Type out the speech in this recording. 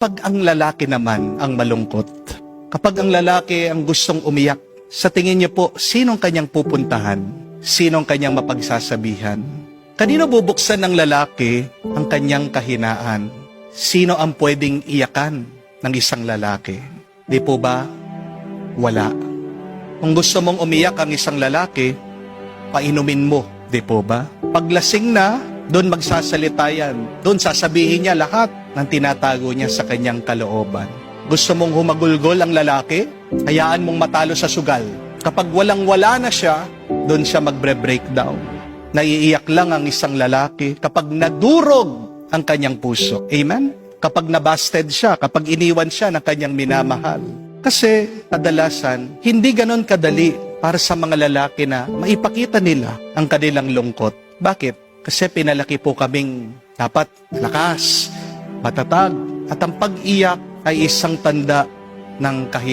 Pag ang lalaki naman ang malungkot, kapag ang lalaki ang gustong umiyak, sa tingin niyo po, sinong kanyang pupuntahan? Sinong kanyang mapagsasabihan? Kanino bubuksan ng lalaki ang kanyang kahinaan? Sino ang pwedeng iyakan ng isang lalaki? Di po ba? Wala. Kung gusto mong umiyak ang isang lalaki, painumin mo. Di po ba? Paglasing na, doon magsasalita yan. Doon sasabihin niya lahat ng tinatago niya sa kanyang kalooban. Gusto mong humagulgol ang lalaki? Hayaan mong matalo sa sugal. Kapag walang-wala na siya, doon siya magbre-breakdown. Naiiyak lang ang isang lalaki kapag nadurog ang kanyang puso. Amen? Kapag nabasted siya, kapag iniwan siya ng kanyang minamahal. Kasi kadalasan, hindi ganon kadali para sa mga lalaki na maipakita nila ang kanilang lungkot. Bakit? Kasi pinalaki po kaming dapat malakas, matatag, at ang pag-iyak ay isang tanda ng kahinaan.